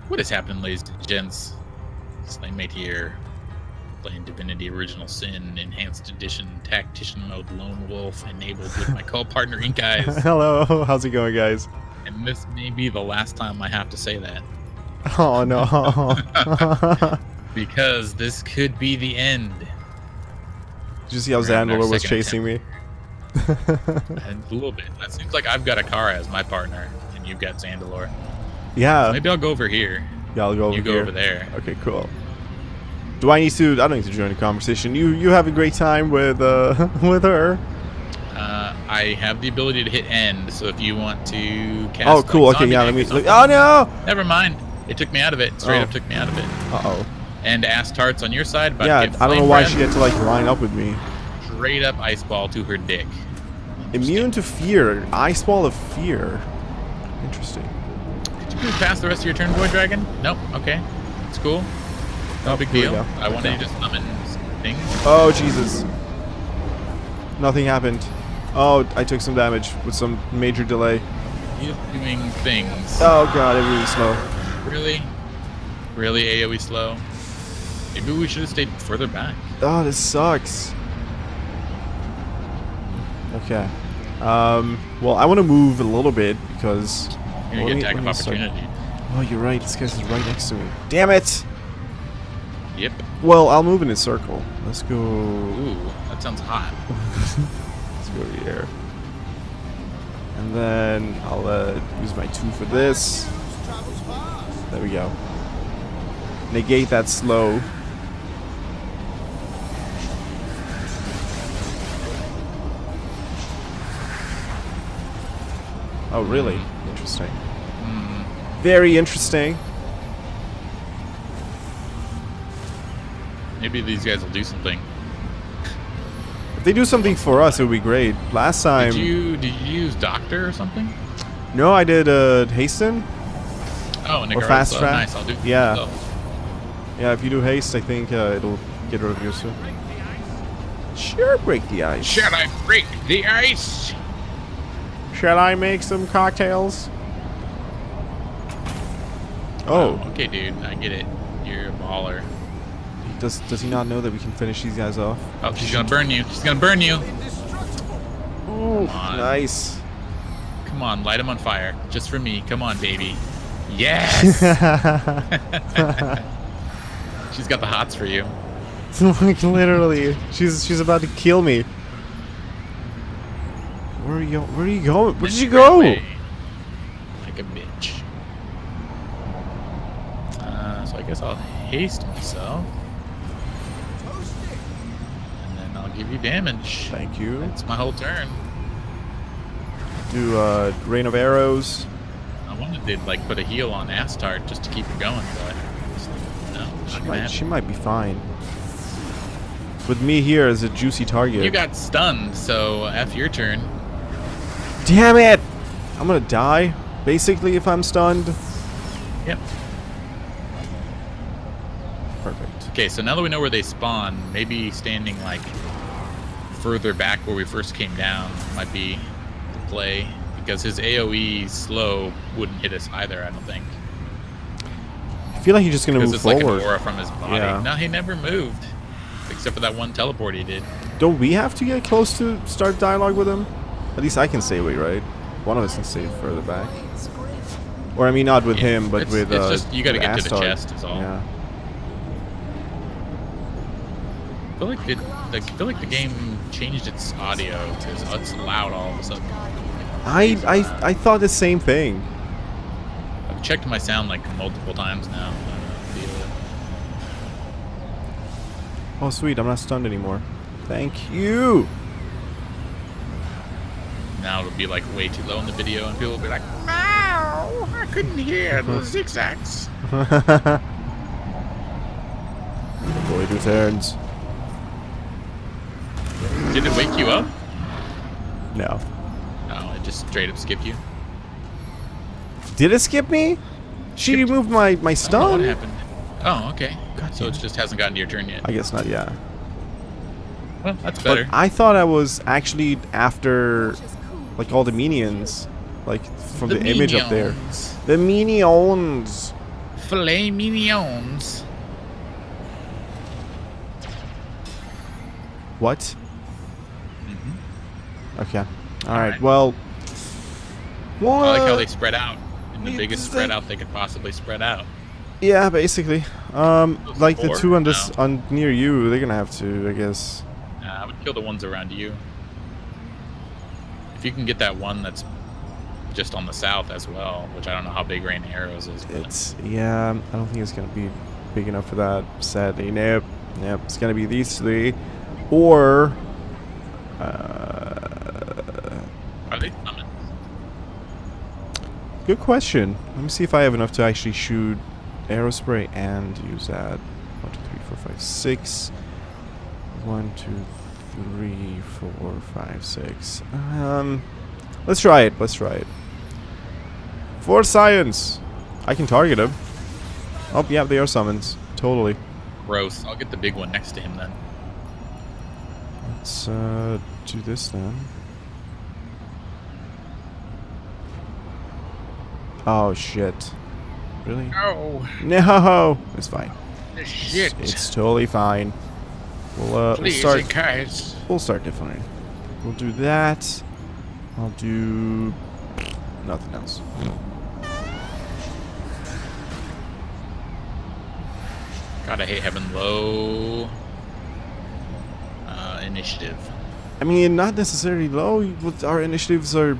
What is happening, ladies and gents? Slaymate here, playing Divinity Original Sin, Enhanced Edition, Tactician Mode, Lone Wolf, enabled with my co-partner InkEyes. Hello, how's it going, guys? And this may be the last time I have to say that. Oh no. Because this could be the end. Did you see how Zandler was chasing me? A little bit. That seems like I've got a car as my partner, and you've got Zandalore. Yeah. So maybe I'll go over here. Yeah, I'll go over here. You go over there. Okay, cool. Do I need to? I don't need to join the conversation. You have a great time with with her. I have the ability to hit end, so if you want to cast. Oh, cool. Like, okay, yeah. Let me. Oh no! Never mind. It took me out of it. Straight up took me out of it. Uh-oh. And ass tarts on your side. About Yeah, to get I don't know why she had to like line up with me. Straight up ice ball to her dick. Immune to fear. Ice ball of fear. Interesting. Did you move past the rest of your turn, Boy Dragon? Nope. Okay. It's cool. No big deal. I wanted you to summon things. Oh, Jesus. Nothing happened. Oh, I took some damage with some major delay. You're doing things. Oh god, it really slow. Really? Really AoE slow? Maybe we should have stayed further back. Oh, this sucks. Okay. Well, I want to move a little bit because... You're gonna get attack of opportunity. Oh, you're right. This guy's right next to me. Damn it! Yep. Well, I'll move in a circle. Let's go... Ooh, that sounds hot. Let's go over here. And then I'll use my 2 for this. There we go. Negate that slow. Oh, really? Interesting. Very interesting. Maybe these guys will do something. If they do something for us, it would be great. Last time... Did you use Doctor or something? No, I did Hasten. Oh, or Fast Track. Nice, I'll do yeah. Yeah, if you do Haste, I think it'll get rid of you soon. Sure, break the ice. Shall I break the ice? Shall I make some cocktails? Oh. Okay, dude. I get it. You're a baller. Does he not know that we can finish these guys off? Oh, she's gonna burn you. She's gonna burn you. Ooh, nice. Come on, light him on fire. Just for me. Come on, baby. Yes! She's got the hots for you. Like, literally. She's about to kill me. Where are you going? Where did you go? Like a bitch. So I guess I'll haste myself. And then I'll give you damage. Thank you. That's my whole turn. Do rain of arrows. I wanted to like put a heal on Astart just to keep it going, but no, she might be fine. With me here as a juicy target. You got stunned, so F your turn. Damn it! I'm gonna die, basically, if I'm stunned. Yep. Perfect. Okay, so now that we know where they spawn, maybe standing like further back where we first came down might be the play, because his AoE slow wouldn't hit us either, I don't think. I feel like he's just gonna move forward. Because it's like an aura from his body. Yeah. No, he never moved, except for that one teleport he did. Don't we have to get close to start dialogue with him? At least I can say wait, right? One of us can stay further back. Or I mean, not with him, but with it's just you got to get to the Astart. chest. Is all. Yeah. I feel like the game changed its audio to it's loud all of a sudden. I thought the same thing. I've checked my sound like multiple times now. Oh sweet, I'm not stunned anymore. Thank you. Now it'll be like way too low in the video, and people will be like, "No, I couldn't hear the zigzags." The void returns. Did it wake you up? No. No, it just straight up skipped you. Did it skip me? She removed my stun. What happened? Oh, okay. God So it just hasn't gotten to your turn yet. I guess not. Yeah. Well, that's better. But I thought I was actually after, like, all the minions, like from the image up there. The minions. filet mignons. What? Okay. All right. right. Well. I like how they spread out in the biggest spread out they could possibly spread out. Yeah, basically. Like the Four? two on No. this on near you, they're gonna have to, I guess. I would kill the ones around you. If you can get that one that's just on the south as well, which I don't know how big Rain Arrows is. But It's I don't think it's gonna be big enough for that. Sadly, nope. It's gonna be these three, or. are they coming? Good question. Let me see if I have enough to actually shoot arrow spray and use that. 1, 2, 3, 4, 5, 6. 1, 2, 3, 4, 5, 6. Let's try it. Let's try it. For science, I can target him. Oh yeah, they are summons. Totally. Gross. I'll get the big one next to him then. Let's do this then. Oh shit! Really? Oh, No, it's fine. shit. It's totally fine. We'll Please, start. InkEyes. We'll start differently. We'll do that. I'll do nothing else. God, I hate having low initiative. I mean, not necessarily low. But our initiatives are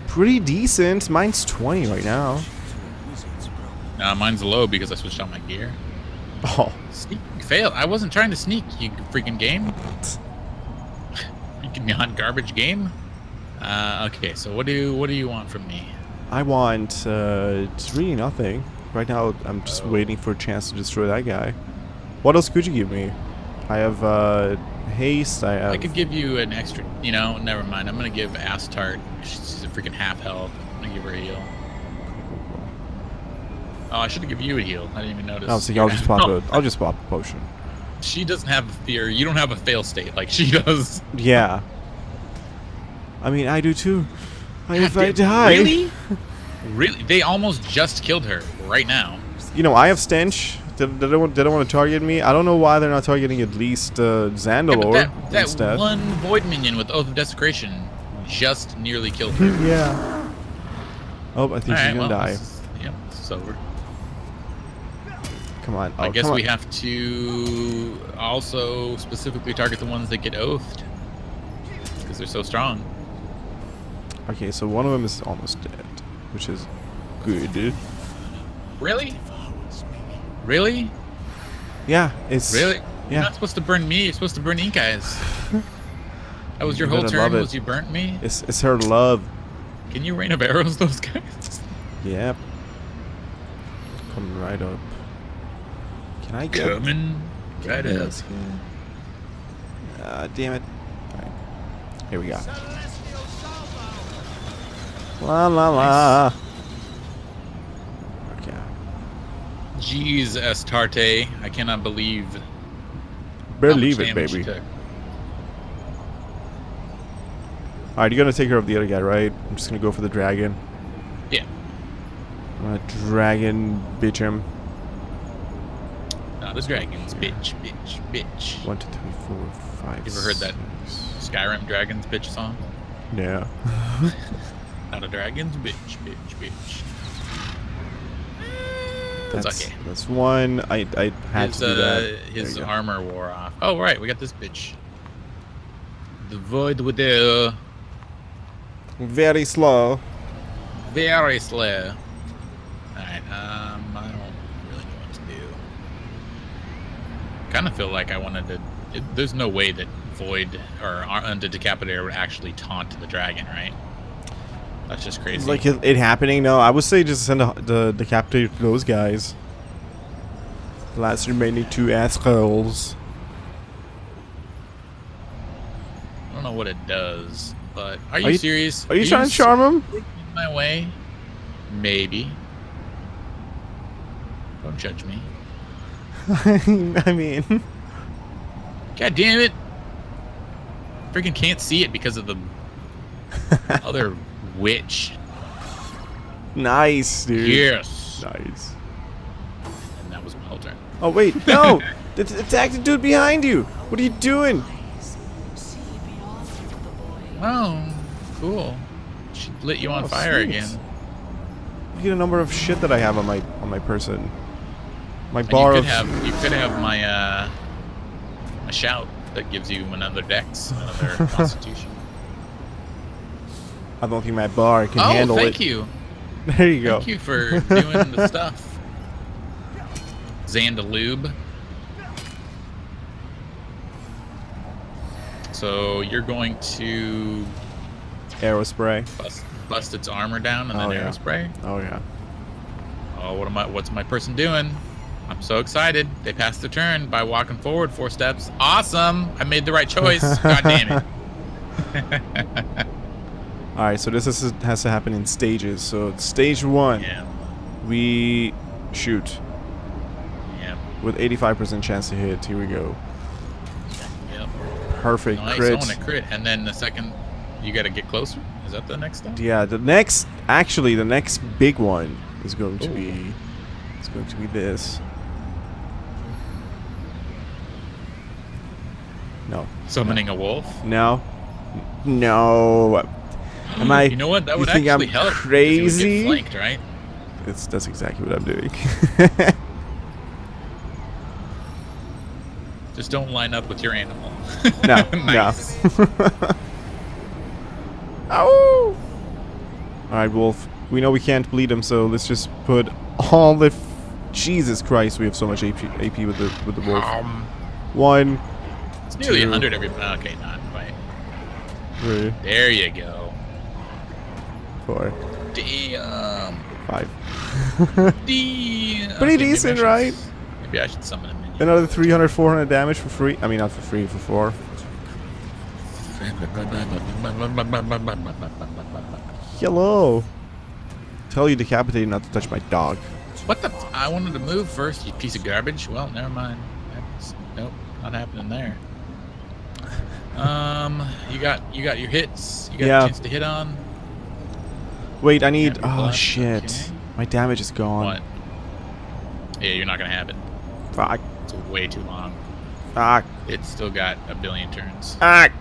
pretty decent. Mine's 20 right now. Mine's low because I switched out my gear. Oh, Sneak fail. I wasn't trying to sneak, you freaking game. You non-garbage game. Okay, so what do you want from me? I want it's really nothing. Right now, I'm just waiting for a chance to destroy that guy. What else could you give me? I have haste. I could give you an extra. You know, never mind. I'm gonna give Astart. She's a freaking half health. I'm gonna give her a heal. Oh, I should have given you a heal. I didn't even notice. Oh, so I'll just pop a. I'll just pop a potion. She doesn't have a fear. You don't have a fail state like she does. Yeah. I mean, I do too. If I die. Really? Really? They almost just killed her right now. You know, I have stench. They don't want to target me. I don't know why they're not targeting at least Zandalore Yeah, but that instead. one void minion with Oath of Desecration just nearly killed her. Yeah. Oh, I think she's gonna die. Yep, it's over. Come on. I Oh, guess come we on. have to also specifically target the ones that get oathed because they're so strong. Okay, so one of them is almost dead, which is good. Really? Really? Yeah, it's Really? You're Yeah. not supposed to burn me. You're supposed to burn InkEyes. That was your You whole better turn. love it. Was you burnt me? It's her love. Can you rain of arrows those guys? Yep. Coming right up. Can I get? Coming right up. Yes, damn it. Alright. Here we go. La la la. Okay. Jeez, Astarte. I cannot believe. Believe how it, much damage baby. you took. Alright, you're gonna take care of the other guy, right? I'm just gonna go for the dragon. Yeah. I'm gonna dragon bitch him. Not the dragons, bitch, bitch, bitch. 1, 2, 3, 4, 5. You ever heard that 6. Skyrim Dragons bitch song? Yeah. Not a dragons, bitch, bitch, bitch. That's It's okay. That's one. I had to do that. There His you go. armor wore off. Oh, right, we got this bitch. The Void with the Very slow. very slow. Alright, I don't really know what to do. Kind of feel like I wanted to. There's no way that Void or Undead Decapitator would actually taunt the dragon, right? That's just crazy. Like it happening? No, I would say just send the decapitator to those guys. The last remaining 2 assholes. I don't know what it does, but are you serious? Are you trying to charm him? My way? Maybe. Don't judge me. I mean, God damn it! Freaking can't see it because of the other witch. nice, dude. Yes. Nice. that was well turned. Oh wait, no! Attack the dude behind you! What are you doing? Oh, cool. She lit you on fire sweet. again. Look at the number of shit that I have on my person. My And bar you of could have my my shout that gives you another dex, another constitution. I don't think my bar can handle thank it. you. There you go. Thank you for doing the stuff. Xandalube. So you're going to Arrow spray. bust its armor down and Oh, then yeah. arrow spray. Oh yeah. Oh, what's my person doing? I'm so excited. They passed the turn by walking forward 4 steps. Awesome! I made the right choice. God damn it. All right, so this has to happen in stages. So stage 1, Yeah. we shoot Yeah. with 85% chance to hit. Here we go. Yep. Perfect Nice. crit. I want to crit. And then the second, you got to get closer. Is that the next step? Yeah, the next big one is going to Ooh. be this. No. Summoning a wolf. No. No. Am I? You know what? That you would think actually I'm help. because crazy? You would get flanked, right? That's exactly what I'm doing. Just don't line up with your animal. No. Nice. No. Ow! Alright, Wolf. We know we can't bleed him, so let's just put all the... Jesus Christ, we have so much AP with the Wolf. 1, It's nearly 2, 100 every... Okay, not quite. 3, There you go. 4, Damn. 5. Damn. Pretty Okay, maybe decent, I should- right? Maybe I should summon a minion. Another 300, 400 damage for free. I mean, not for free, for 4. Hello. Tell you decapitated not to touch my dog. What the? I wanted to move first, you piece of garbage. Well, never mind. Nope, not happening there. You got your hits. You got Yeah. a chance to hit on. Wait, I need... Can't be Oh, blocked, shit. okay. My damage is gone. What? Yeah, you're not gonna have it. Fuck. It's way too long. Fuck. It's still got a billion turns. Fuck.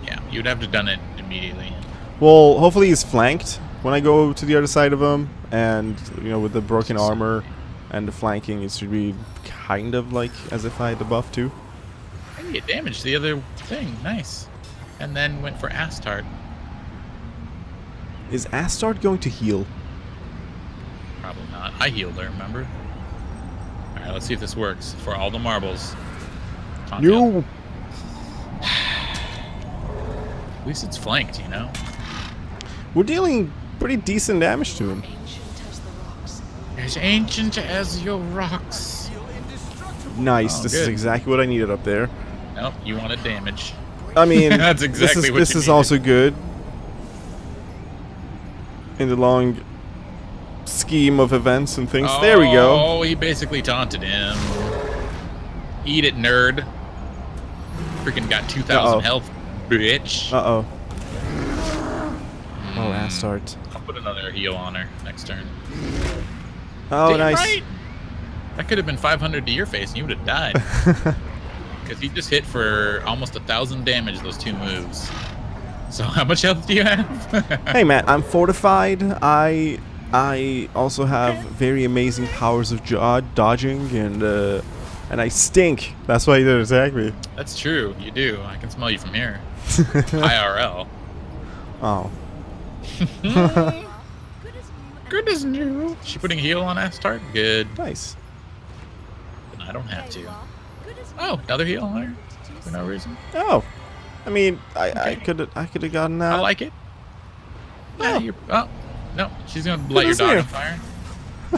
Yeah, you'd have to done it immediately. Well, hopefully he's flanked when I go to the other side of him. And, you know, with the broken armor and the flanking, it should be kind of like as if I had the buff too. Hey, it damaged the other thing. Nice. And then went for Astart. Is Astart going to heal? Probably not. I healed her, remember? Alright, let's see if this works. For all the marbles. Calm down. No. At least it's flanked, you know? We're dealing pretty decent damage to him. As ancient as your rocks. Nice. Oh, This good. is exactly what I needed up there. Nope, you wanted damage. I mean, That's exactly what this you is needed. also good in the long scheme of events and things. There we go. Oh, he basically taunted him. Eat it, nerd. Freaking got 2,000 Uh-oh. health, bitch. Uh-oh. Oh, Astart. I'll put another heal on her next turn. Oh, Damn nice. right. That could have been 500 to your face and you would have died. Because he just hit for almost 1,000 damage those 2 moves. So how much health do you have? Hey, man, I'm fortified. I also have very amazing powers of dodging, and I stink. That's why he didn't attack me. That's true. You do. I can smell you from here. IRL. Oh. Good as new. She putting heal on Astart? Good. Nice. I don't have to. Oh, another heal on her? For no reason. Oh. I mean, I Okay. could have gotten that. I like it. Yeah, Oh. you're, oh, no. She's going to light your Goodness dog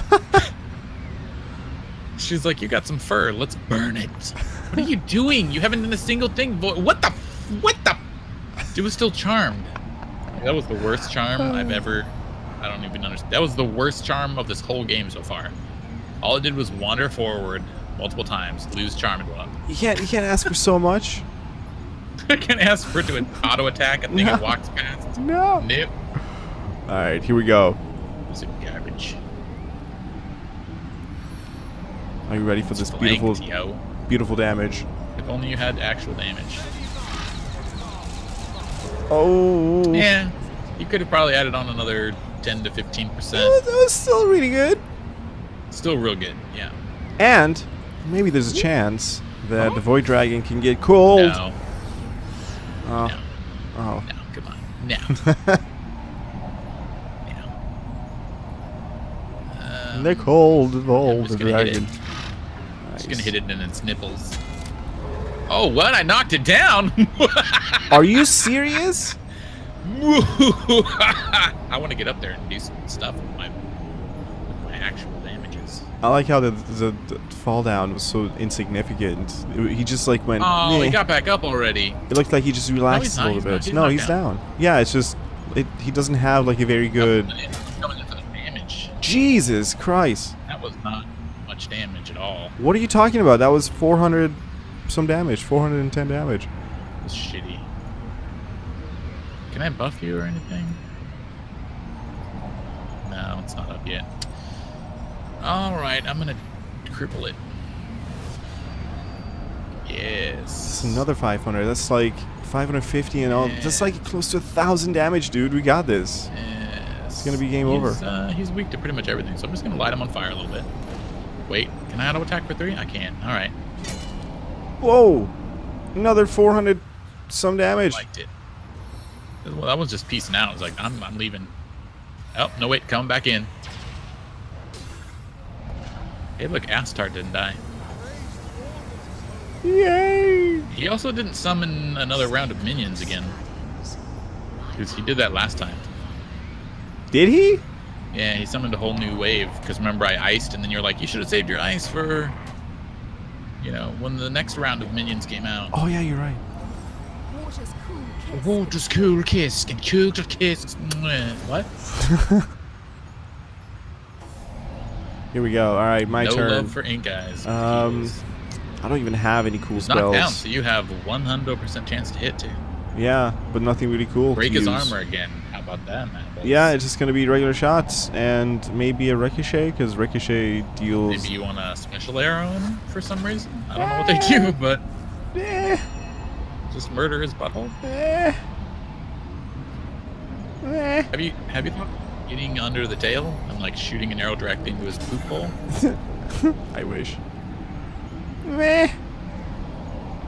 here. on fire. She's like, you got some fur. Let's burn it. What are you doing? You haven't done a single thing. What the? It was still charmed. That was the worst charm I've ever... I don't even understand. That was the worst charm of this whole game so far. All it did was wander forward multiple times, lose charm and go up. You can't ask for so much. I can't ask for it to auto attack and think it walks past. No. Nope. All right, here we go. It's garbage. Are you ready for this Blanked, beautiful, yo. beautiful damage? If only you had actual damage. Oh. Yeah. You could have probably added on another 10 to 15%. That was still really good. Still real good, yeah. And maybe there's a chance that the Void Dragon can get cold. No. Oh. No. Oh. No, come on. No. They're cold, I'm the just gonna hit dragon. it. Just gonna hit it in its nipples. Oh, what? I knocked it down? Are you serious? I want to get up there and do some stuff with my actual damages. I like how the fall down was so insignificant. He just like went. Oh, Meh. he got back up already. It looked like he just relaxed he's a not, little he's bit. not, No, he's he's not down. Yeah, it's just he doesn't have like a very good. Coming in for the damage. Jesus Christ! That was not much damage at all. What are you talking about? That was 400 some damage, 410 damage. It was shitty. Can I buff you or anything? No, it's not up yet. Alright, I'm gonna cripple it. Yes. It's another 500. That's like 550 and all. Yeah. That's like close to 1,000 damage, dude. We got this. Yes. It's gonna be game over. He's weak to pretty much everything, so I'm just gonna light him on fire a little bit. Wait, can I auto attack for 3? I can. Alright. Whoa! Another 400 some damage. Liked it. Well, that was just piecing out. It's like, I'm leaving. Oh, no, wait, coming back in. Hey, look, Astart didn't die. Yay! He also didn't summon another round of minions again. Because he did that last time. Did he? Yeah, he summoned a whole new wave. Because remember, I iced, and then you're like, you should have saved your ice for, you know, when the next round of minions came out. Oh yeah, you're right. Water's cool kiss and cool kiss. What? Here we go. All right, my no turn. love for InkEyes. I don't even have any cool He's spells. knocked down, so you have 100% chance to hit too. Yeah, but nothing really cool. Break to his use. armor again. How about that, man? Yeah, it's just gonna be regular shots and maybe a ricochet because ricochet deals. Maybe you want a special arrow in him for some reason. I don't know what they do, but Eh, just murder his butthole. eh, eh. Have you thought of getting under the tail and like shooting an arrow directly into his poop hole? I wish. Meh.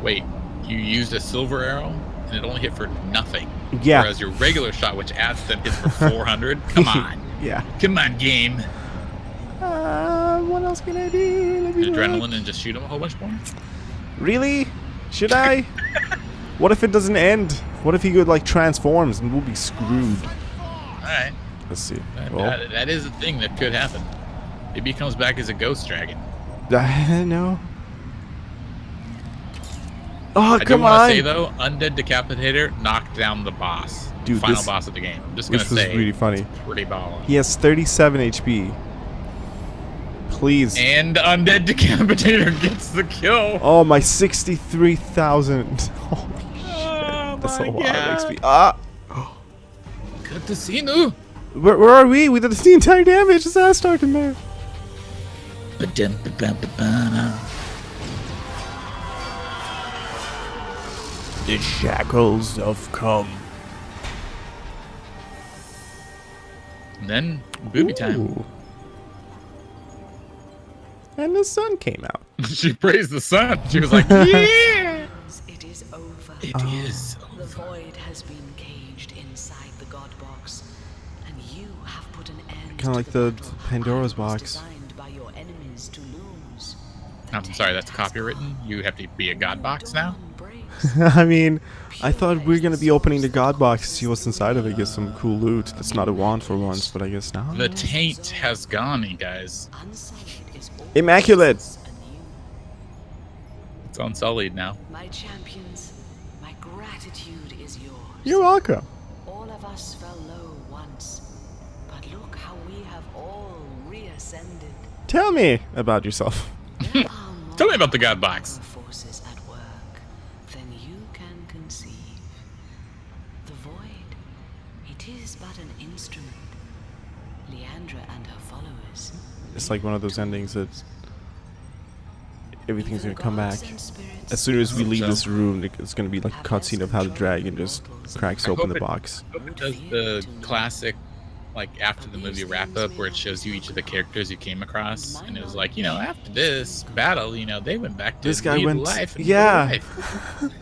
Wait, you used a silver arrow and it only hit for nothing. Yeah. Whereas your regular shot, which adds them, hits for 400. Come on. Yeah. Come on, game. What else can I do? Let me Adrenaline look. and just shoot him a whole bunch more. Really? Should I? What if it doesn't end? What if he could like transforms and we'll be screwed? All right. Let's see. That is a thing that could happen. Maybe he comes back as a ghost dragon. No. Oh, I do come want on. to say though, Undead Decapitator knocked down the boss, Dude, final this- boss of the game. I'm just Which gonna was say, really funny. pretty baller. He has 37 HP. Please. And Undead Decapitator gets the kill. Oh, my 63,000. Holy shit. Oh That's my a lot God. of XP. Ah! Good to see you. Where are we? We did the entire damage. It's ass starting there. The shackles have come. And then booby time. Ooh. And the sun came out. She praised the sun. She was like, "Yeah, It is over. it is." The void has been caged inside the God Box, and you have put an end Kinda like to the battle Pandora's I was box. designed by your enemies to lose. The I'm sorry, that's taint has copywritten. gone. You have to be a god box now. Dawn breaks. I mean, I thought we were gonna be opening the God Box to see what's inside of it, get some cool loot. That's not a wand for once, but I guess not. The taint has gone, you guys. Unsullied is all Immaculate. anew. It's unsullied now. My champions, my gratitude is yours. You're welcome. All of us fell low once, but look how we have all reascended. Tell me about yourself. There are more Tell me about the God Box. forces at work than you can conceive. The void, it is but an instrument. Leandra and her followers. It's like one of those endings that everything's Even gonna come back. gods and spirits As soon as we hope leave so. this room, it's gonna be like a cutscene of how the dragon just cracks I open hope the it- box. It does the classic, like after the movie wrap up, where it shows you each of the characters you came across, and it was like, you know, after this battle, you know, they went back to This guy lead went, life. And yeah. life.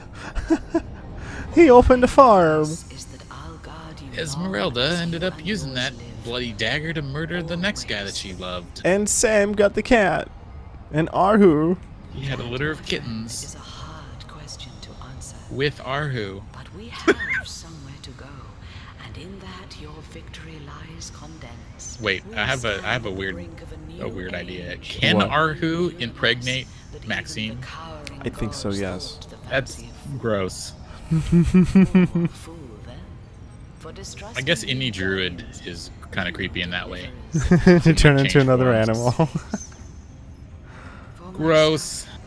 He opened a farm. is that I'll guard you Esmeralda long as ended you up and using yours that live. bloody dagger to murder the next guy that she loved. And Sam got the cat. And Arhu. He had a litter of Is kittens a hard question to answer. with Arhu. But we have somewhere to go, and in that your victory lies condensed. Wait, We I have stand a on the weird brink of a new weird idea. age. Can What? Arhu impregnate That even Maxine? the cowering I think so, gods yes. thought the That's fancy of gross. fool then. For I distrusting guess the any druid guidance is kind of creepy in that way. To turn into change another forms. animal. For Gross. myself,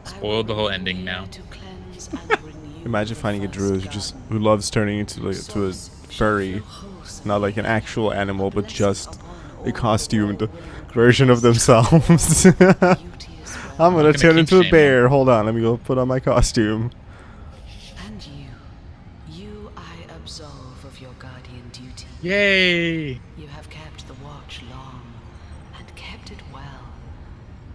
I Spoiled the will whole ending remain now. to cleanse and renew Imagine the finding a first druid who garden. loves turning into like to a Souls shall furry, feel wholesome, not like an actual animal, but blessing just upon a all costumed well-willing version of creatures. themselves. Beauty is I'm well. gonna keep turn into a shaming bear. Hold on, let me go put on my costume. And you I absolve of your guardian duty. Yay! You have kept the watch long, and kept it well.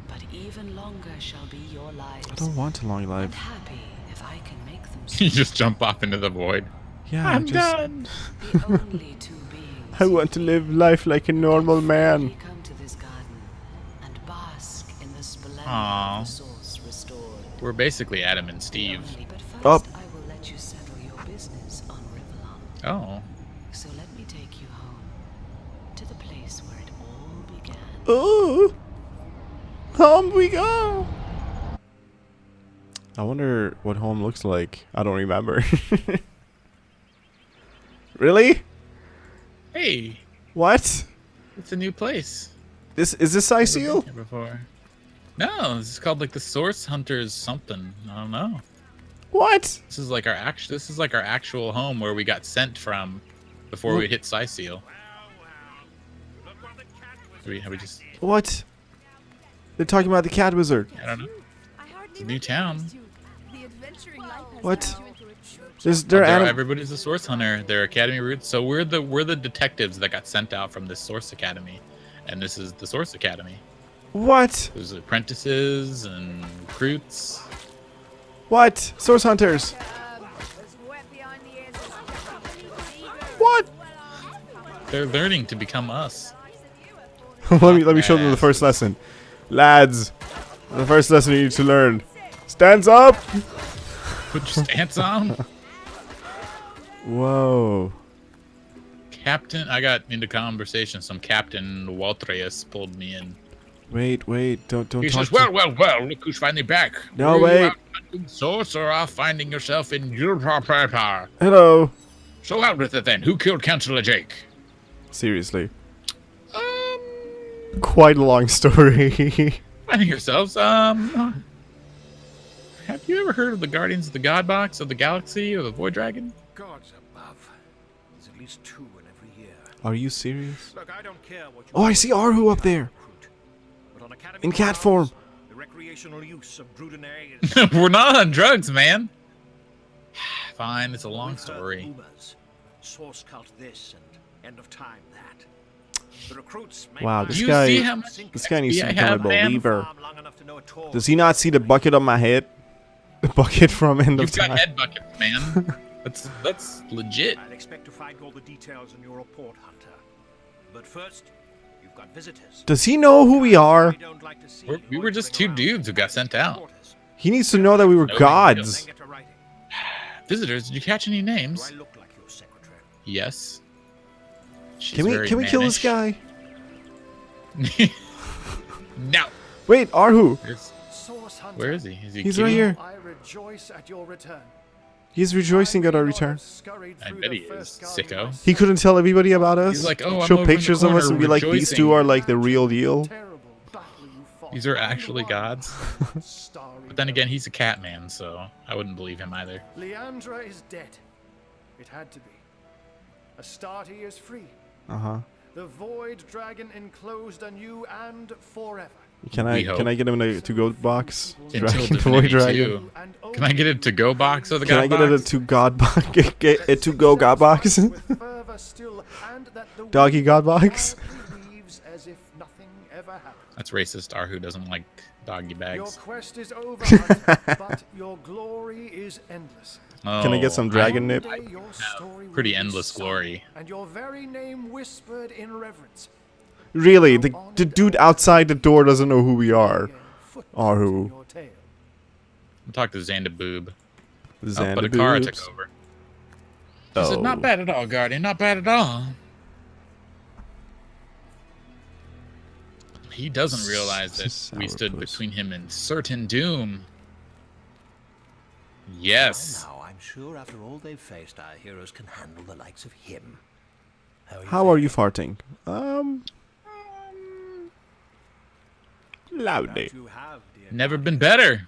But even longer shall be your lives. I don't want a long and life. happy if I can make them so. You just jump off into the void. Yeah, I'm just done. The only two beings I who want to live life like a normal man. freely come to this garden and bask in the splendor Aw. of the source restored. We're basically Adam and Steve. But first, Up. I will let you settle your business on Rivalon. Oh. So let me take you home to the place where it all began. Oh, home we go. I wonder what home looks like. I don't remember. Really? Hey, What? it's a new place. This is this Never Iceal? been here before. No, this is called like the Source Hunters something. I don't know. What? This is like our actual home where we got sent from before we hit Syseal. Have we just What? They're talking about the cat wizard. I don't know. It's a new town. What? They're Everybody's a source hunter. They're academy roots. So we're the detectives that got sent out from this source academy, and this is the source academy. What? There's apprentices and recruits. What? Source hunters. What? They're learning to become us. let me show them the first lesson. Lads, the first lesson you need to learn. Stands up. Put your stance on. Whoa. Captain, I got into conversation. Some Captain Waltreus pulled me in. Wait, don't He talk says, to- well, look who's finally back. No, Were you wait. out hunting source or off finding yourself in Europa? Hello. So out with it then. Who killed Councillor Jake? Seriously. Quite a long story. Finding yourselves. Have you ever heard of the Guardians of the God Box of the Galaxy or the Void Dragon? Gods above. There's at least 2 in every year. Are you serious? Look, I don't care what you Oh, I see Arhu up there. But on Academy In cat grounds, form. The recreational use of Brudenary is We're not on drugs, man. Fine, it's a long We've heard story. rumors. Source cult this and end of time that. The recruits may Wow, find this You guy- see how much This guy needs to XP I become a have, man? believer. farm long enough to know a tour. Does he not see the bucket on my head? The bucket from End of You've got Time. head buckets, man. That's legit. I'll expect to find all the details in your report, Hunter. But first, you've got visitors. Does he know who we are? We don't like to see We were just 2 dudes who got sent out. quarters. He needs to know that we were No big gods. Then get to writing. Visitors, did you catch any Do names? I look like your secretary? Yes. She's Can we very kill this mannish. guy? No. Wait, Arhu. Source Hunter, Where is he? Is he He's cute? right here. I rejoice at your return. He's rejoicing at our return. I bet he is, sicko. He couldn't tell everybody about us. He's like, oh, I'm show over in the pictures of us corner and be like, these two rejoicing. are like the real deal. These are actually gods. But then again, he's a cat man, so I wouldn't believe him either. Leandra is dead. It had to be. Astarte is free. Uh huh. The Void Dragon enclosed anew and forever. Can We I hope. get him in a to-go box? Until Dragon, the Void Divinity Dragon. 2. Can I get a to-go box or the Can I God get it a box? to-god box? Get a to-go god box? Doggy god box? That's racist. Arhu doesn't like doggy Your bags. quest is over, Hunter, but your glory is endless. Can I get some Oh, dragon nip? One day your story will pretty be endless sung, glory. and your very name whispered in reverence. Really? The dude outside the door doesn't know who we are. Arhu. I'll talk to Xandaboob. Oh, Xanaboobs. but Akara took over. She said, Oh. not bad at all, Guardian. Not bad at all. He doesn't realize that we stood Sourpuss. between him and certain doom. Yes. Now, I'm sure after all they've faced, our heroes can handle the likes of him. How are you farting? Loudly. You have, dear Never been better.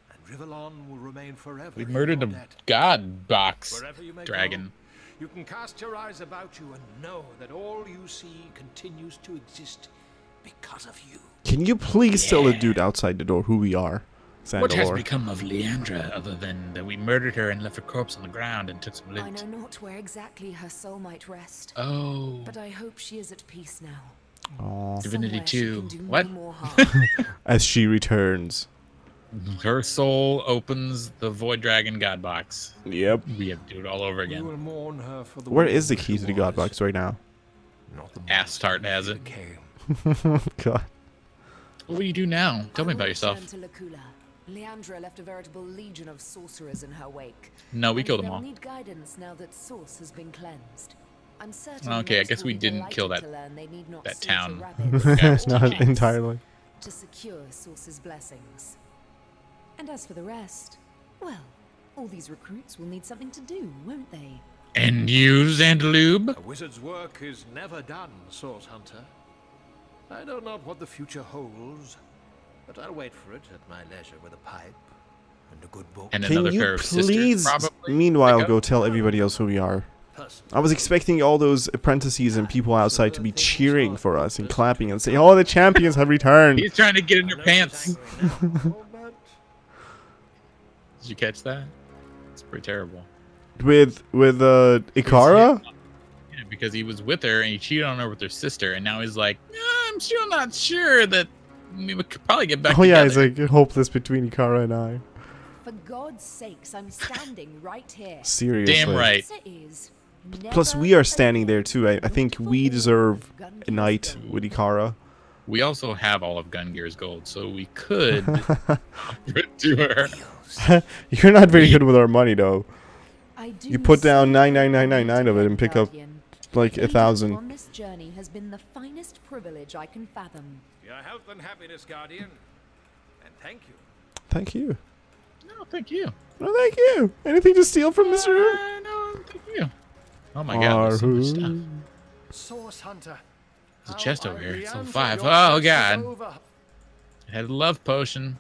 and Rivellon will remain forever. We in murdered your a debt. god box Wherever you may dragon. go, you can cast your eyes about you and know that all you see continues to exist because of you. Can you please tell the dude outside the door who we are? What has Sandalore. become of Leandra other than that we murdered her and left her corpse on the ground and took some I loot? know not where exactly her soul might rest, Oh, but I hope she is at peace now. Aw. Divinity Somewhere she 2. can do What? no more harm. As she returns. Her soul opens the Void Dragon God box. Yep. We have to do it all over We will again. mourn her for the Where woman is the she key to the god was, box right now? not the Astart monster has she it. became. God. What will you do now? Tell me I will about yourself. return to Lacula. Leandra left a veritable legion of sorcerers in her wake. No, we and killed them they'll all. need guidance now that Source has been cleansed. I'm certain Okay, I most guess will we be didn't kill delighted that- to learn they need not that slaughter town. rabbits or Not rats entirely. to secure Source's blessings. And as for the rest, well, all these recruits will need something to do, won't they? And you, Xandaloob? A wizard's work is never done, Source Hunter. I know not what the future holds, but I'll wait for it at my leisure with a pipe and a good book. And Can another you pair of sisters, please, probably? meanwhile, Pick up? go tell everybody else who we are? Personally, I was expecting all those apprentices and people outside to be cheering for us and clapping and saying, "Oh, the champions have returned!" He's trying to get in I your know she's pants. angry now, but Did you catch that? It's pretty terrible. With Ikara? Yeah, because he was with her and he cheated on her with her sister, and now he's like, I'm still not sure that we could probably get back Oh yeah, together. it's like hopeless between Ikara and I. For God's sakes, I'm standing right here. Seriously. Damn right. Answer is Plus, we never are standing there again too. I think will we you deserve gun a night Gear's with Ikara. We also have all of Gungear's gold, so we could offer it to her. You're not very good with our money, though. I do You put down say 9999 of it and pick up Guardian, like leading 1,000. on this journey has been the finest privilege I can fathom. your health and happiness, Guardian. And thank you. Thank you. No, thank you. No, thank you. Anything to steal from Mr. No, thank you. Oh my god, there's so much stuff. Arhu. Source Hunter. There's a chest How over I here. It's level Leandra, 5. your Oh quest is god. over. It had a love potion.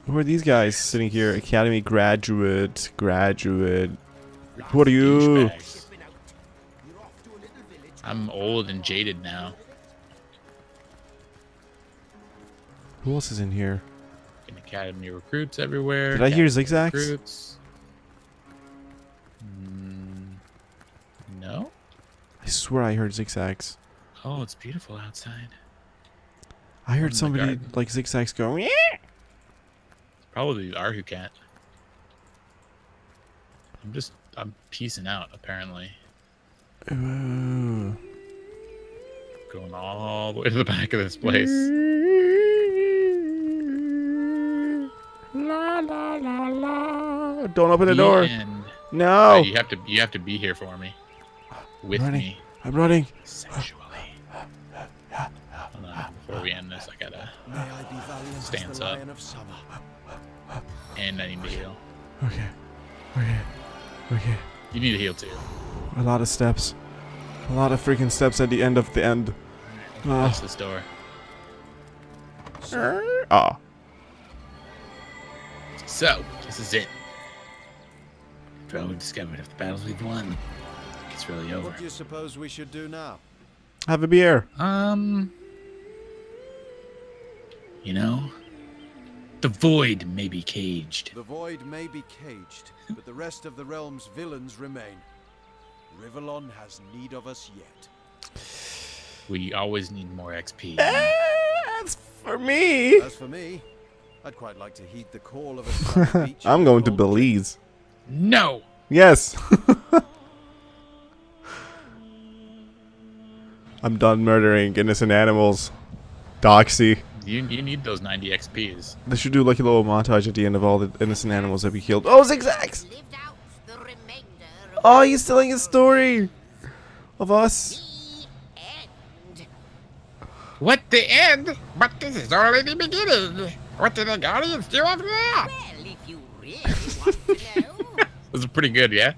Who are these guys sitting here? Academy graduate. Who are you? Douchebags. I'm old and jaded now. Who else is in here? An academy recruits everywhere. Did I hear academy zigzags? Recruits. No? I swear I heard zigzags. Oh, it's beautiful outside. I in heard the somebody garden. like zigzags go. Yeah. Probably the Arhu cat. I'm piecing out, apparently. Ooh. Going all the way to the back of this place. La la la la. Don't open the The door. end. No. You have to be here for me. With Running. me. I'm running. Sexually. Hold on, before we end this, I gotta stance up. And I need to heal. Okay. Okay. Okay. You need to heal too. A lot of steps. A lot of freaking steps at the end of the end. Close this door. Ah. So, this is it. Well, we've discovered if the battles we've won, it's really over. What do you suppose we should do now? Have a beer. You know? The void may be caged. The void may be caged, but the rest of the realm's villains remain. Rivellon has need of us yet. We always need more XP. That's for me. As for me, I'd quite like to heed the call of a sunny beach. I'm going to Belize. No! Yes. I'm done murdering innocent animals. Doxy. You need those 90 XPs. They should do like a little montage at the end of all the innocent animals that we killed. Oh, zigzags! Lived out the remainder of Oh, he's telling a story of us. the end. What, the end? But this is only the beginning. What did the Guardians do after that? Well, if you really want to know, This is pretty good, yeah?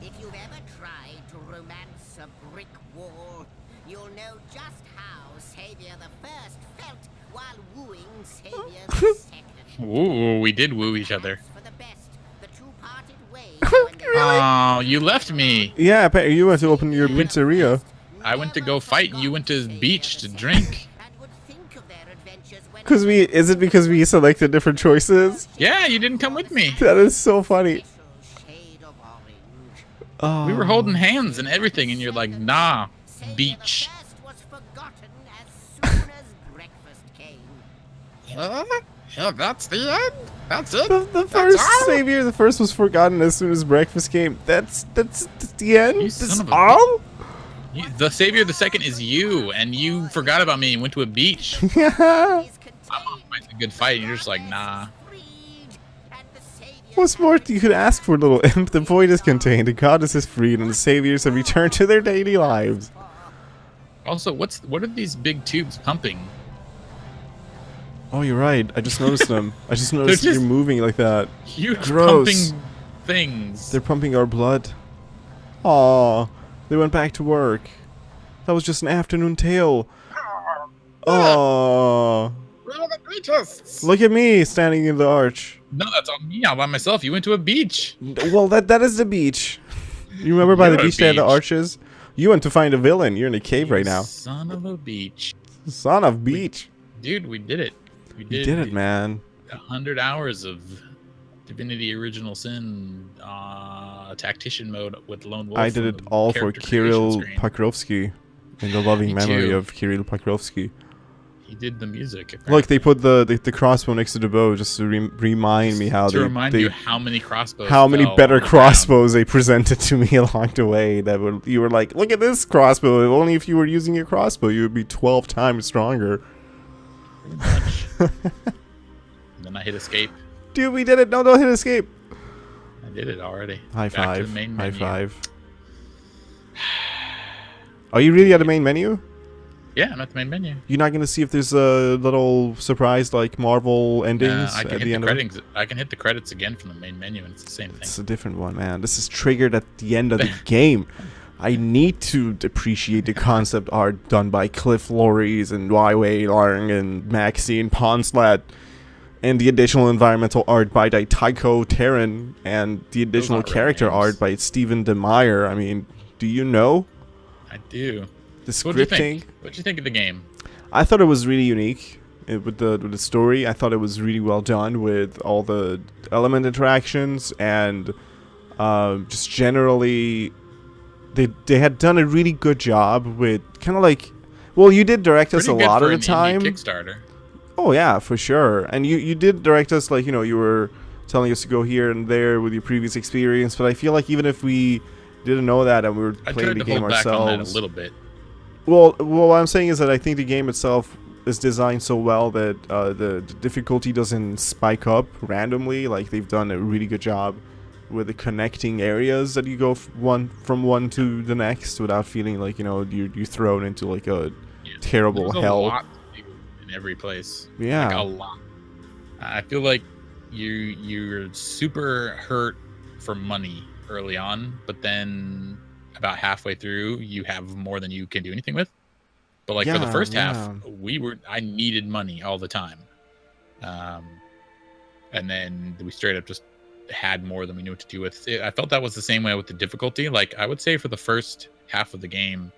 if you've ever tried to romance a brick wall, you'll know just how Savior the First felt while wooing Savior the Second. Ooh, we did woo each other. For the best, the two parted ways when they Oh, you left me. Yeah, Pat, you went to open your pizzeria. I went to go fight and you went to the beach to drink. and would think of their adventures when Is it because we selected different choices? Yeah, you didn't come with me. That is so funny. special shade of orange. Oh. We were holding hands and everything, and you're like, nah, Savior beach. the First was forgotten as soon as breakfast came. Yeah, that's the end? That's it? The first Savior, the first was forgotten as soon as breakfast came. That's the end? You That's son of a all? The Savior the Second is you, and you forgot about me and went to a beach. Yeah. Is I'm gonna fight a good fight, and you're just like, nah. freed, and the Savior What's more you could ask for, little imp? The void is contained, the goddess is freed, and the saviors have returned to their daily lives. Also, what are these big tubes pumping? Oh, you're right. I just noticed them. I just noticed just- you're moving like that. Huge Gross. pumping things. They're pumping our blood. Aw, they went back to work. That was just an afternoon tale. Oh, We're the greatest. look at me standing in the arch. No, that's on me all by myself. You went to a beach. Well, that is the beach. You remember by the You're a beach they had the beach. arches? You went to find a villain. You're in a cave right now. Son of a beach. Son of beach. Dude, we did it. We You did it, man. 100 hours of Divinity Original Sin Tactician Mode with Lone Wolf. I did on it the all for character creation Kirill screen. Pakrovsky. In the loving Me memory too. of Kirill Pakrovsky. He did the music. Look, they put the crossbow next to the bow just to remind me how to they remind they you how many crossbows. how many fell better on the ground. crossbows they presented to me along the way. You were like, look at this crossbow. If only if you were using a crossbow, you would be 12 times stronger. Pretty much. And then I hit escape. Dude, we did it. No, don't hit escape. I did it already. High Back to the five. main High menu. five. Are you really at the main menu? Yeah, I'm at the main menu. You're not gonna see if there's a little surprise like Marvel endings I can at hit the end the of it? credits. I can hit the credits again from the main menu, and it's the same thing. It's a different one, man. This is triggered at the end of the game. I need to appreciate the concept art done by Cliff Loris and Wei Lang and Maxine Ponslat, and the additional environmental art by Tycho Terran, and the additional aren't real character names. art by Stephen DeMeyer. I mean, do you know I do. the So what'd you scripting? think? What'd you think of the game? I thought it was really unique with the story. I thought it was really well done with all the element interactions and just generally they had done a really good job with kind of like, well, you did direct us a Pretty good lot for of the an indie time. Kickstarter. Oh yeah, for sure. And you did direct us, like, you know, you were telling us to go here and there with your previous experience, but I feel like even if we didn't know that and we were I playing tried the to game hold back on that a ourselves. little bit. Well, what I'm saying is that I think the game itself is designed so well that the difficulty doesn't spike up randomly. Like, they've done a really good job with the connecting areas that you go from one to the next without feeling like, you know, you're thrown into like a Yeah. terrible There's hell. a lot to do in every place. Yeah. Like a lot. I feel like you're super hurt for money early on, but then about halfway through you have more than you can do anything with. But like for the Yeah, first half, yeah. I needed money all the time. And then we straight up just had more than we knew what to do with. I felt that was the same way with the difficulty. Like, I would say for the first half of the game,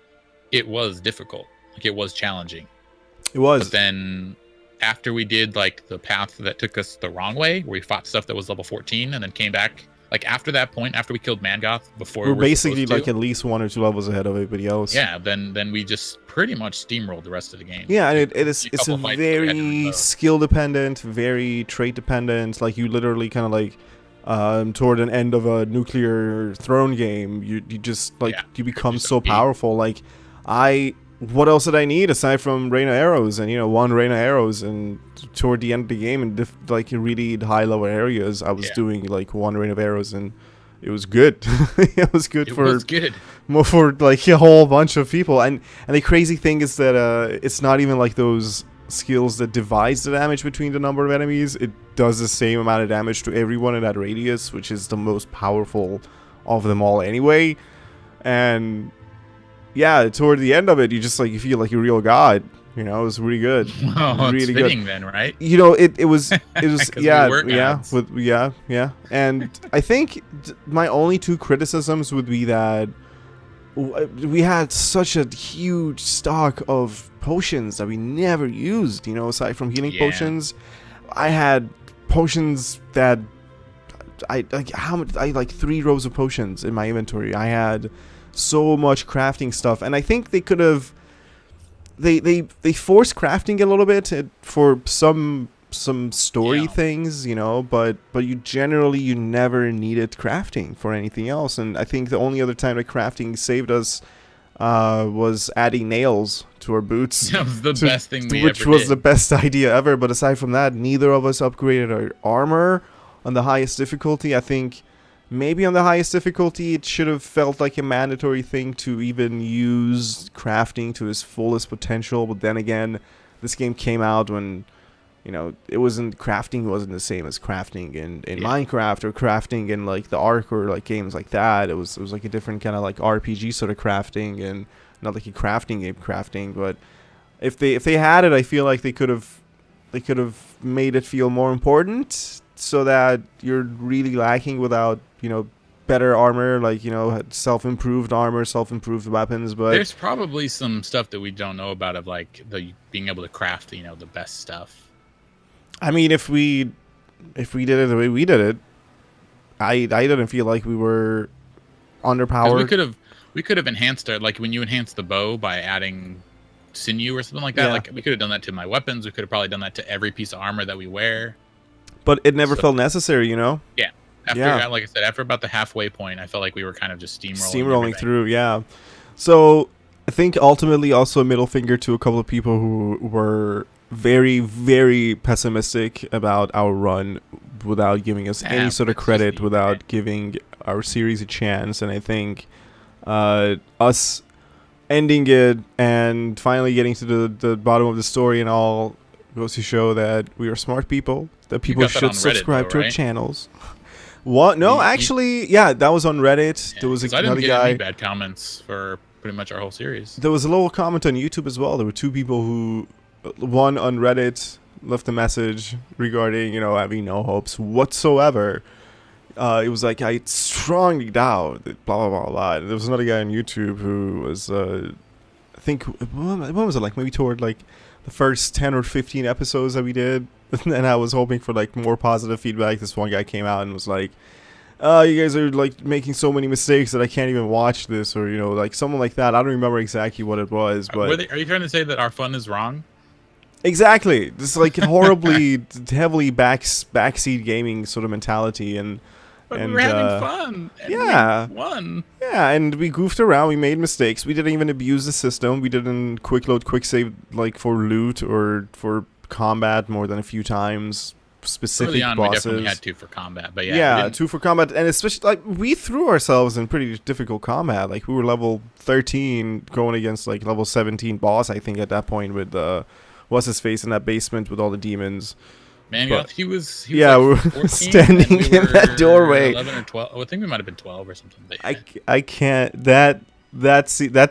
it was difficult. Like, it was challenging. It was. But then after we did like the path that took us the wrong way, where we fought stuff that was level 14 and then came back. Like after that point, after we killed Mangoth, before We're we were basically supposed like to, at least 1 or 2 levels ahead of everybody else. yeah, then we just pretty much steamrolled the rest of the game. Yeah, and it's A couple a fights that we had to very reload. skill dependent, very trait dependent. Like you literally kind of like toward an end of a nuclear throne game, you just like Yeah, you become just so beat. powerful. Like what else did I need aside from Rain of Arrows and 1 Rain of Arrows, and toward the end of the game in like really high level areas, I was Yeah. doing like 1 Rain of Arrows and it was good. It was good It for was good. more for like a whole bunch of people. And the crazy thing is that it's not even like those skills that divides the damage between the number of enemies. It does the same amount of damage to everyone in that radius, which is the most powerful of them all anyway. And yeah, toward the end of it, you just like you feel like a real god. It was really good. Well, really it's good. fitting then, right? It was 'Cause yeah, we were yeah, gods. yeah. And I think my only 2 criticisms would be that we had such a huge stock of potions that we never used, aside from healing Yeah. potions. I had potions that I like I like 3 rows of potions in my inventory. I had so much crafting stuff, and I think they could have they forced crafting a little bit for some story Yeah. things, but you never needed crafting for anything else. And I think the only other time that crafting saved us was adding nails to our boots. That was the best thing we Which ever was did. the best idea ever. But aside from that, neither of us upgraded our armor on the highest difficulty. I think maybe on the highest difficulty it should have felt like a mandatory thing to even use crafting to its fullest potential. But then again, this game came out when crafting wasn't the same as crafting in Minecraft or crafting in like the Ark or like games like that. It was like a different kind of like RPG sort of crafting, and not like a crafting game crafting. But if they had it, I feel like they could have made it feel more important, so that you're really lacking without better armor, like self-improved armor, self-improved weapons. But There's probably some stuff that we don't know about of like being able to craft the best stuff. I mean, if we did it the way we did it, I didn't feel like we were 'Cause underpowered. we could have enhanced it, like when you enhance the bow by adding sinew or something like that. Yeah. Like we could have done that to my weapons. We could have probably done that to every piece of armor that we wear. But it never So- felt necessary, Yeah. Yeah. Like I said, after about the halfway point, I felt like we were kind of just steamrolling everything. through. Yeah. So I think ultimately also a middle finger to a couple of people who were very, very pessimistic about our run without giving us any sort of that's just credit, the without internet. giving our series a chance. And I think us ending it and finally getting to the bottom of the story and all goes to show that we are smart people, that people got that on should Reddit, subscribe though, to our right? channels. What? No, You- actually, yeah, that was on Reddit. Yeah, There was 'cause I another didn't get guy. any bad comments for pretty much our whole series. There was a little comment on YouTube as well. There were 2 people who, one on Reddit left a message regarding, having no hopes whatsoever. It was like, I strongly doubt that blah, blah, blah, blah. And there was another guy on YouTube who was, I think, when was it? Like maybe toward like the first 10 or 15 episodes that we did. And I was hoping for like more positive feedback. This one guy came out and was like, you guys are like making so many mistakes that I can't even watch this, or like someone like that. I don't remember exactly what it was, but Are you trying to say that our fun is wrong? exactly, this like horribly heavily backseat gaming sort of mentality, and But and we were having fun. And yeah. we won. yeah, and we goofed around, we made mistakes, we didn't even abuse the system, we didn't quick load, quick save like for loot or for combat more than a few times. Specific Early on, bosses. we definitely had to for combat, but Yeah, we didn't- 2 for combat, and especially like we threw ourselves in pretty difficult combat. Like we were level 13 going against like level 17 boss, I think at that point, with what's his face in that basement with all the demons. Man, but- he was yeah, like we were 14, standing and we in that were doorway. 11 or 12. I think we might have been 12 or something. But I can't that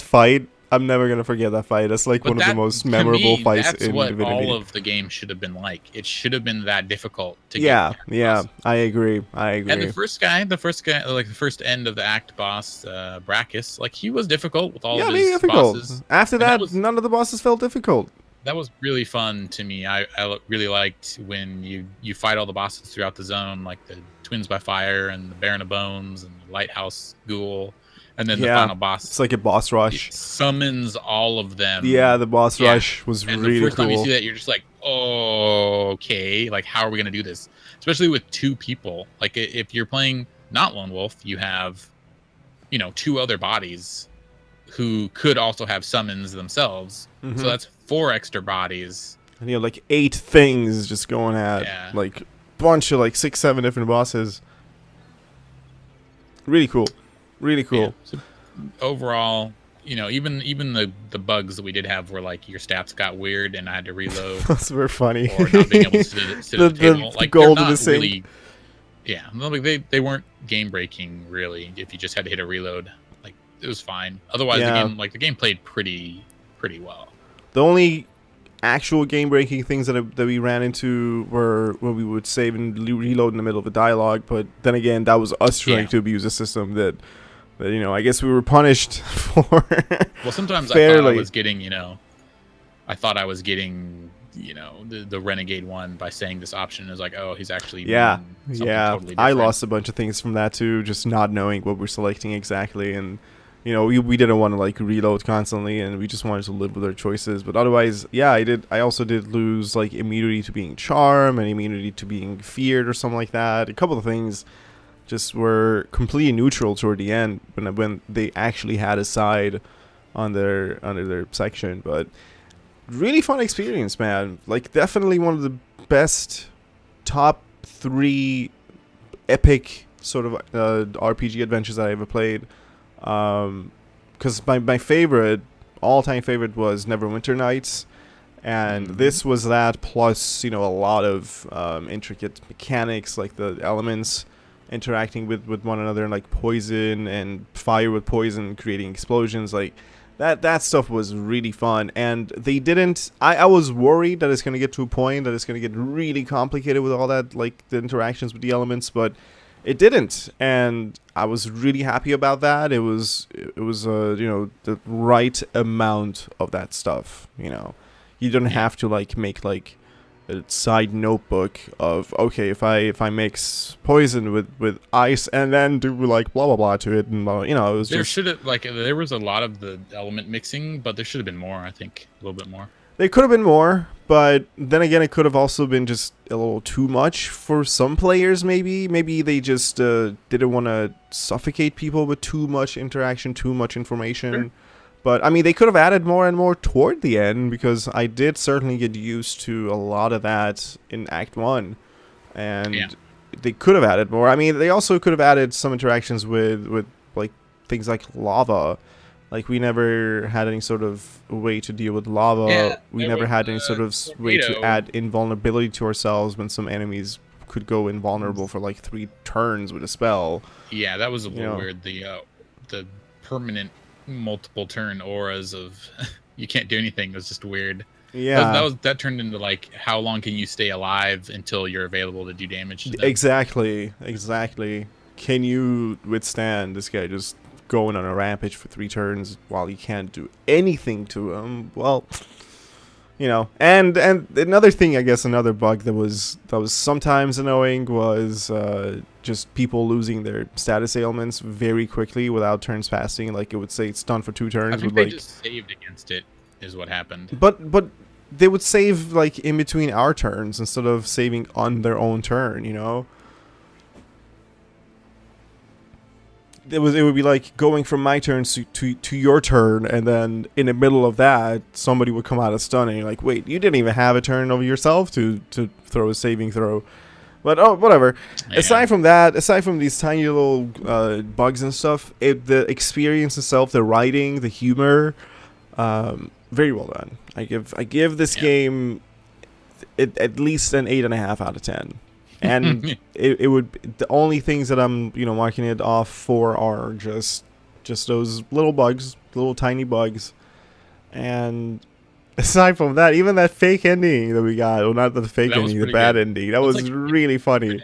fight. I'm never gonna forget that fight. That's like But one of the that- most to memorable me, fights that's in what Divinity. all of the game should have been like. It should have been that difficult to Yeah, get. yeah, I agree. And the first guy, like the first end of the act boss, Brachus, like he was difficult with all Yeah, of maybe his difficult. bosses. After And that that, was- none of the bosses felt difficult. That was really fun to me. I really liked when you fight all the bosses throughout the zone, like the Twins by Fire and the Baron of Bones and the Lighthouse Ghoul, and then the Yeah, final boss it's like a boss rush. summons all of them. Yeah, the boss Yeah. rush was And really the first time you cool. see that, you're just like, oh, okay, like how are we gonna do this? Especially with two people. Like if you're playing not Lone Wolf, you have, you know, two other bodies who could also have summons themselves. Mhm. So that's 4 extra bodies. And you have like 8 things just going at Yeah. like bunch of like 6, 7 different bosses. Really cool. Really cool. Yeah. So overall, you know, even the bugs that we did have were like your stats got weird and I had to reload. Those were funny. Or not being able to sit at the table. Like gold they're in the not sink. really. Yeah, no, like they weren't game breaking really. If you just had to hit a reload, like it was fine. Otherwise, Yeah. the game played pretty well. The only actual game-breaking things that we ran into were when we would save and reload in the middle of a dialogue. But then again, that was us trying Yeah. to abuse a system that you know, I guess we were punished for. Well, sometimes fairly. I thought I was getting, you know, the renegade one by saying this option is like, oh, he's actually Yeah, doing something yeah. totally I different. lost a bunch of things from that too, just not knowing what we're selecting exactly, and you know, we didn't want to like reload constantly, and we just wanted to live with our choices. But otherwise, yeah, I also did lose like immunity to being charmed and immunity to being feared or something like that. A couple of things just were completely neutral toward the end when they actually had a side on under their section, but. Really fun experience, man. Like, definitely one of the best top 3 epic sort of RPG adventures that I ever played. Because my favorite, all-time favorite was Neverwinter Nights. And this was that plus, you know, a lot of intricate mechanics, like the elements interacting with one another, and like poison and fire with poison, creating explosions, like... That stuff was really fun, and they didn't... I was worried that it's going to get to a point that it's going to get really complicated with all that, like, the interactions with the elements, but it didn't, and I was really happy about that. It was you know, the right amount of that stuff, you know. You don't have to, like, make, like, a side notebook of, okay, if I mix poison with ice and then do like blah blah blah to it, and blah, you know, it was There just... should have there was a lot of the element mixing, but there should have been more. I think a little bit more. There could have been more, but then again, it could have also been just a little too much for some players. Maybe they just didn't want to suffocate people with too much interaction, too much information. Sure. But I mean, they could have added more and more toward the end, because I did certainly get used to a lot of that in Act 1. And Yeah. they could have added more. I mean, they also could have added some interactions with like things like lava. Like, we never had any sort of way to deal with lava. Yeah, We there never was had any a sort of way to tornado. add invulnerability to ourselves when some enemies could go invulnerable for like 3 turns with a spell. Yeah, that was a little know. weird. The permanent multiple turn auras of you can't do anything was just weird. Yeah. That turned into like, how long can you stay alive until you're available to do damage to them? Exactly. Can you withstand this guy just going on a rampage for 3 turns while you can't do anything to him? Well, you know, and another thing, I guess, another bug that was sometimes annoying was just people losing their status ailments very quickly without turns passing. Like, it would say it's done for 2 turns. I think with, they like, just saved against it is what happened. But they would save like in between our turns instead of saving on their own turn, you know? It would be like going from my turn to your turn, and then in the middle of that, somebody would come out of stun, and you're like, wait, you didn't even have a turn of yourself to throw a saving throw. But oh, whatever. Yeah. Aside from that, aside from these tiny little bugs and stuff, the experience itself, the writing, the humor, very well done. I give this game at least an 8.5 out of 10. And it would, the only things that I'm, you know, marking it off for are just those little bugs, little tiny bugs. And aside from that, even that fake ending that we got, well, not the fake That was ending, the pretty bad good. ending, that That's was like really funny.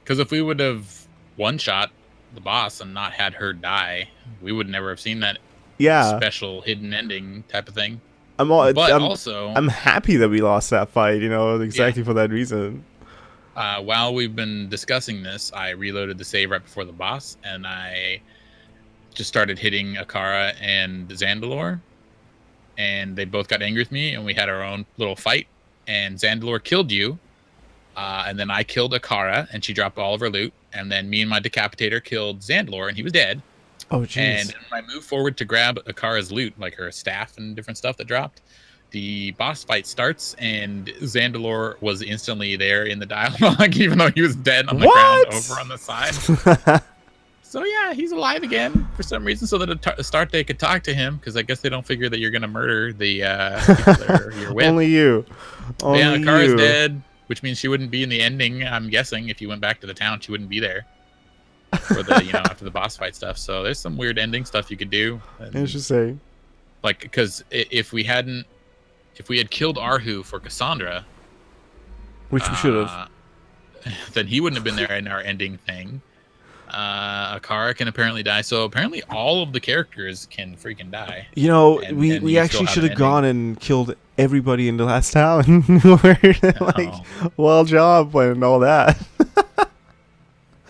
Because if we would have one-shot the boss and not had her die, we would never have seen that Yeah. special hidden ending type of thing. I'm happy that we lost that fight. You know, exactly for that reason. While we've been discussing this, I reloaded the save right before the boss, and I just started hitting Akara and Zandalore, and they both got angry with me, and we had our own little fight, and Zandalore killed you, and then I killed Akara, and she dropped all of her loot, and then me and my Decapitator killed Zandalore, and he was dead. Oh, jeez. And I moved forward to grab Akara's loot, like her staff and different stuff that dropped. The boss fight starts, and Zandalore was instantly there in the dialogue, even though he was dead on the ground over on the side. So yeah, he's alive again for some reason, so that at the start they could talk to him, because I guess they don't figure that you're going to murder the people that you're with. Only you. Only yeah, Akara's you. dead, which means she wouldn't be in the ending. I'm guessing if you went back to the town, she wouldn't be there for the after the boss fight stuff. So there's some weird ending stuff you could do. Interesting. Like, because if we had killed Arhu for Cassandra, which we should have, then he wouldn't have been there in our ending thing. Akara can apparently die, so apparently all of the characters can freaking die. You know, and we actually should have an gone and killed everybody in the last town. Like, well job and all that.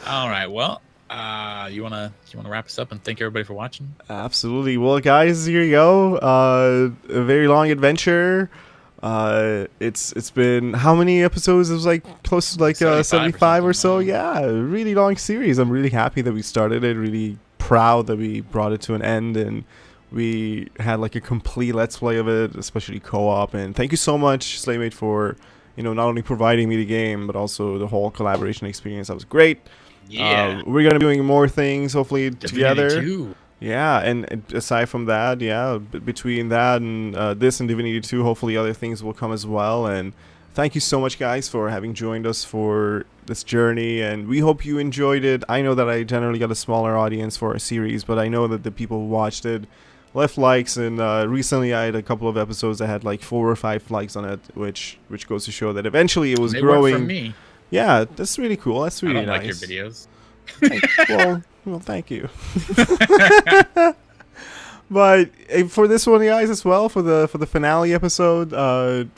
All right, well, you wanna wrap us up and thank everybody for watching? Absolutely. Well, guys, here you go. A very long adventure. It's been how many episodes? It was like close to like 75 or so. Yeah, a really long series. I'm really happy that we started it. Really proud that we brought it to an end, and we had like a complete let's play of it, especially co-op. And thank you so much, Slaymate, for not only providing me the game but also the whole collaboration experience. That was great. Yeah, we're gonna be doing more things hopefully together. Too. Yeah, and aside from that, yeah, between that and this and Divinity 2, hopefully other things will come as well. And thank you so much, guys, for having joined us for this journey, and we hope you enjoyed it. I know that I generally got a smaller audience for a series, but I know that the people who watched it left likes, and recently I had a couple of episodes that had like 4 or 5 likes on it, which goes to show that eventually it was growing. Worked for me. Yeah, that's really cool. That's really I don't nice. like your videos. Well, thank you. But for this one, guys, as well, for the finale episode,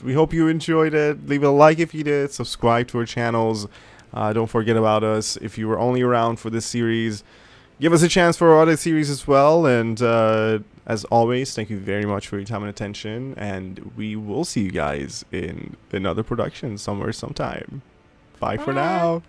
we hope you enjoyed it. Leave a like if you did. Subscribe to our channels. Don't forget about us. If you were only around for this series, give us a chance for our other series as well. And as always, thank you very much for your time and attention. And we will see you guys in another production somewhere sometime. Bye for now.